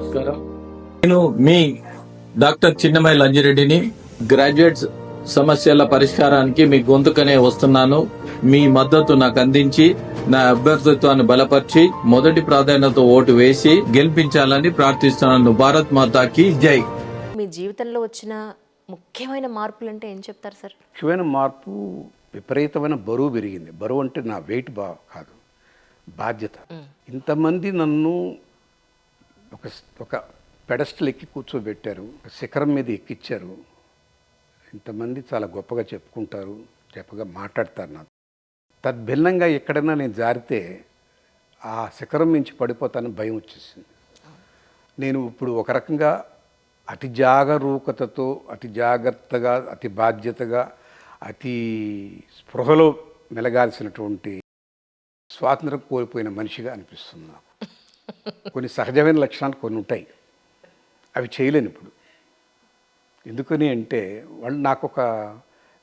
నమస్కారం. నేను మీ doctor చిన్నమై లంజిరెడ్డిని. Graduates సమస్యల పరిష్కారానికి మీ గొంతుకనే వస్తున్నాను. మీ మద్దతు నాకు అందించి నా అభ్యర్థిత్వాన్ని బలపరిచి మొదటి ప్రాధాన్యత ఓటు వేసి గెలిపించాలని ప్రార్థిస్తున్నాను. భారత్ మాతాకి జై. మీ జీవితంలో వచ్చిన ముఖ్యమైన మార్పులు అంటే ఏం చెప్తారు సార్? ముఖ్యమైన మార్పు విపరీతమైన బరువు పెరిగింది. బరువు అంటే నా వెయిట్ కాదు, బాధ్యత. ఇంతమంది నన్ను ఒక పెడస్టల్ ఎక్కి కూర్చోబెట్టారు, శిఖరం మీద ఎక్కిచ్చారు. ఇంతమంది చాలా గొప్పగా చెప్పుకుంటారు, గొప్పగా మాట్లాడతారు. నాకు తద్భిన్నంగా ఎక్కడైనా నేను జారితే ఆ శిఖరం నుంచి పడిపోతానని భయం వచ్చేసింది. నేను ఇప్పుడు ఒక రకంగా అతి జాగరూకతతో, అతి జాగ్రత్తగా, అతి బాధ్యతగా, అతి స్పృహలో మెలగాల్సినటువంటి స్వాతంత్రం కోల్పోయిన మనిషిగా అనిపిస్తుంది నాకు. కొన్ని సహజమైన లక్షణాలు కొన్ని ఉంటాయి, అవి చేయలేను ఇప్పుడు. ఎందుకని అంటే వాళ్ళు నాకు ఒక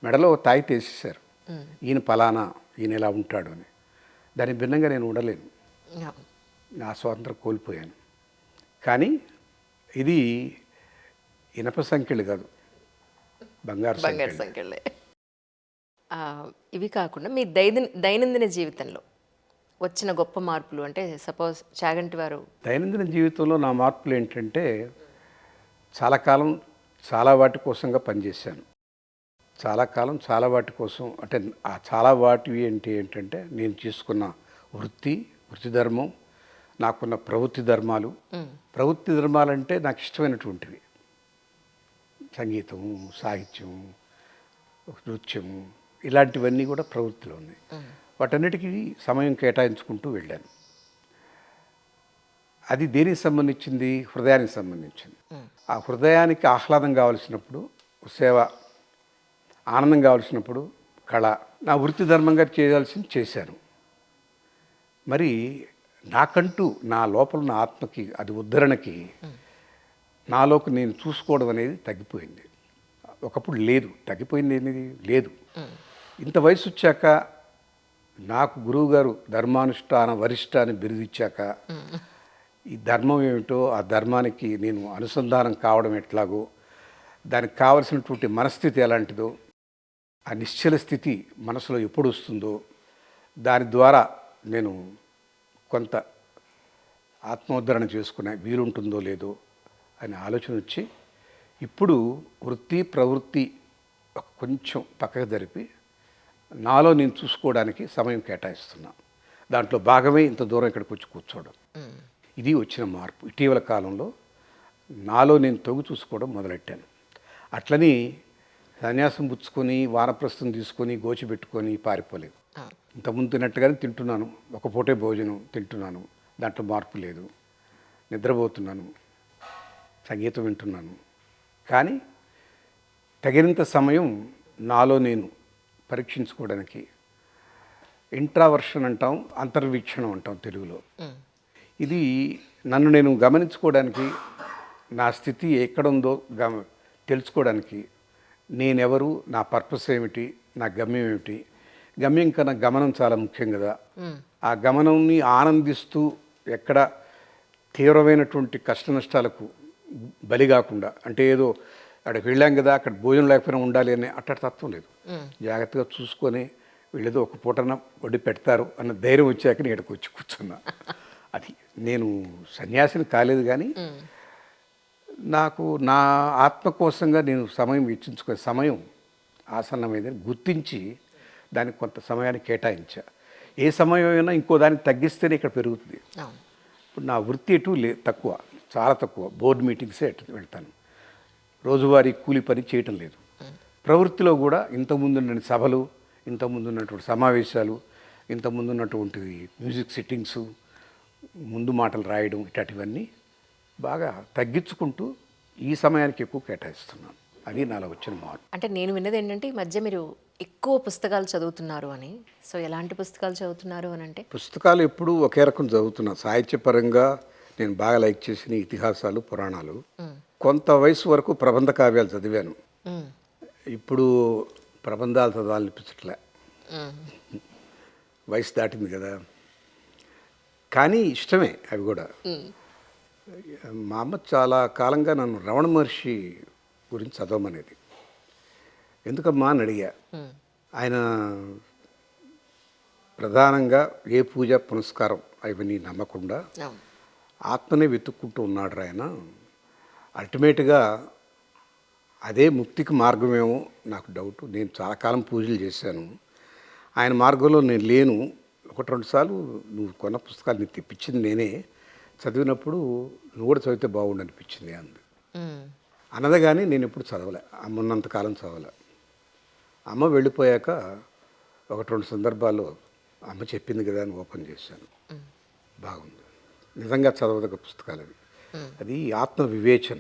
మెడలో తాయి తీసేశారు, ఈయన పలానా, ఈయన ఇలా ఉంటాడు అని. దాని భిన్నంగా నేను ఉండలేను, నా స్వాతంత్రం కోల్పోయాను. కానీ ఇది ఇనప సంఖ్యలు కాదు, బంగారు సంఖ్యలే. ఇవి కాకుండా మీ దైనందిన జీవితంలో వచ్చిన గొప్ప మార్పులు అంటే సపోజ్ చాగంటి వారు దైనందిన జీవితంలో నా మార్పులు ఏంటంటే, చాలా కాలం చాలా వాటి కోసంగా పనిచేశాను. చాలా కాలం చాలా వాటి కోసం, అంటే ఆ చాలా వాటివి ఏంటంటే నేను చేసుకున్న వృత్తి ధర్మం, నాకున్న ప్రవృత్తి ధర్మాలు. ప్రవృత్తి ధర్మాలంటే నాకు ఇష్టమైనటువంటివి: సంగీతం, సాహిత్యం, నృత్యము, ఇలాంటివన్నీ కూడా ప్రవృత్తిలో ఉన్నాయి. వాటన్నిటికీ సమయం కేటాయించుకుంటూ వెళ్ళాను. అది దేనికి సంబంధించింది? హృదయానికి సంబంధించింది. ఆ హృదయానికి ఆహ్లాదం కావలసినప్పుడు సేవ, ఆనందం కావలసినప్పుడు కళ, నా వృత్తి ధర్మంగా చేయాల్సింది చేశాను. మరి నాకంటూ నా లోపల ఉన్న ఆత్మకి, అది ఉద్ధరణకి, నాలోకి నేను చూసుకోవడం అనేది తగ్గిపోయింది. ఒకప్పుడు లేదు, తగ్గిపోయింది అనేది లేదు. ఇంత వయసు వచ్చాక నాకు గురువుగారు ధర్మానుష్ఠాన వరిష్ఠ అని బిరుదిచ్చాక, ఈ ధర్మం ఏమిటో, ఆ ధర్మానికి నేను అనుసంధానం కావడం ఎట్లాగో, దానికి కావలసినటువంటి మనస్థితి ఎలాంటిదో, ఆ నిశ్చల స్థితి మనసులో ఎప్పుడు వస్తుందో, దాని ద్వారా నేను కొంత ఆత్మోద్ధరణ చేసుకునే వీలుంటుందో లేదో అనే ఆలోచన వచ్చి, ఇప్పుడు వృత్తి ప్రవృత్తి కొంచెం పక్కకు జరిపి నాలో నేను చూసుకోవడానికి సమయం కేటాయిస్తున్నా. దాంట్లో భాగమే ఇంత దూరం ఇక్కడికి వచ్చి కూర్చోవడం. ఇది వచ్చిన మార్పు. ఇటీవల కాలంలో నాలో నేను తొంగి చూసుకోవడం మొదలెట్టాను. అట్లని సన్యాసం పుచ్చుకొని, వానప్రస్థం తీసుకొని, గోచిపెట్టుకొని పారిపోలేదు. ఇంతకుముందు తిన్నట్టుగానే తింటున్నాను, ఒక పూటే భోజనం తింటున్నాను, దాంట్లో మార్పు లేదు. నిద్రపోతున్నాను, సంగీతం వింటున్నాను. కానీ తగినంత సమయం నాలో నేను పరీక్షించుకోవడానికి, ఇంట్రావర్షన్ అంటాం, అంతర్వీక్షణం అంటాం తెలుగులో. ఇది నన్ను నేను గమనించుకోవడానికి, నా స్థితి ఎక్కడుందో తెలుసుకోవడానికి, నేనెవరు, నా పర్పస్ ఏమిటి, నా గమ్యం ఏమిటి. గమ్యం కన్నా గమనం చాలా ముఖ్యం కదా. ఆ గమనంని ఆనందిస్తూ, ఎక్కడ తీవ్రమైనటువంటి కష్ట నష్టాలకు బలి కాకుండా, అంటే ఏదో అక్కడికి వెళ్ళాం కదా, అక్కడ భోజనం లేకపోయినా ఉండాలి అనే అట్టడి తత్వం లేదు. జాగ్రత్తగా చూసుకొని వీళ్ళేదో ఒక పూటన వడ్డీ పెడతారు అన్న ధైర్యం వచ్చాక నేను ఇక్కడికి వచ్చి కూర్చున్నా. అది నేను సన్యాసిని కాలేదు, కానీ నాకు నా ఆత్మ కోసంగా నేను సమయం వెచ్చించుకునే సమయం ఆసన్నమైందని గుర్తించి దానికి కొంత సమయాన్ని కేటాయించా. ఏ సమయం అయినా ఇంకో దానికి తగ్గిస్తేనే ఇక్కడ పెరుగుతుంది. ఇప్పుడు నా వృత్తి ఎటు తక్కువ, చాలా తక్కువ. బోర్డు మీటింగ్సే వెళ్తాను, రోజువారీ కూలి పని చేయటం లేదు. ప్రవృత్తిలో కూడా ఇంతకుముందు ఉన్న సభలు, ఇంతకుముందు ఉన్నటువంటి సమావేశాలు, ఇంతకుముందు ఉన్నటువంటి మ్యూజిక్ సిట్టింగ్స్, ముందు మాటలు రాయడం, ఇట్లాంటివన్నీ బాగా తగ్గించుకుంటూ ఈ సమయానికి ఎక్కువ కేటాయిస్తున్నాను. అది నాలో వచ్చిన మార్పు. అంటే నేను విన్నది ఏంటంటే, ఈ మధ్య మీరు ఎక్కువ పుస్తకాలు చదువుతున్నారు అని. సో ఎలాంటి పుస్తకాలు చదువుతున్నారు అని అంటే? పుస్తకాలు ఎప్పుడూ ఒకే రకం చదువుతున్నాను. సాహిత్యపరంగా నేను బాగా లైక్ చేసిన ఇతిహాసాలు, పురాణాలు. కొంత వయసు వరకు ప్రబంధ కావ్యాలు చదివాను. ఇప్పుడు ప్రబంధాలు చదవాలనిపించట్లే, వయసు దాటింది కదా. కానీ ఇష్టమే అవి కూడా. మా అమ్మ చాలా కాలంగా నన్ను రమణ మహర్షి గురించి చదవమనేది. ఎందుకమ్మా అని అడిగా. ఆయన ప్రధానంగా ఏ పూజ పునస్కారం అవన్నీ నమ్మకుండా అవును. ఆత్మనే వెతుక్కుంటూ ఉన్నాడు ఆయన. అల్టిమేట్గా అదే ముక్తికి మార్గమేమో నాకు డౌట్. నేను చాలా కాలం పూజలు చేశాను, ఆయన మార్గంలో నేను లేను. ఒకటి రెండు సార్లు నువ్వు కొన్న పుస్తకాలు నీకు తెప్పించింది నేనే, చదివినప్పుడు నువ్వు కూడా చదివితే బాగుండు అనిపించింది అంది. మ్మ్. అన్నదే కానీ నేను ఎప్పుడు చదవలే, అమ్మ ఉన్నంతకాలం చదవలే. అమ్మ వెళ్ళిపోయాక ఒకటి రెండు సందర్భాల్లో అమ్మ చెప్పింది కదా అని ఓపెన్ చేశాను. బాగుంది, నిజంగా చదవదగ్గ పుస్తకాలు అవి. అది ఆత్మ వివేచన.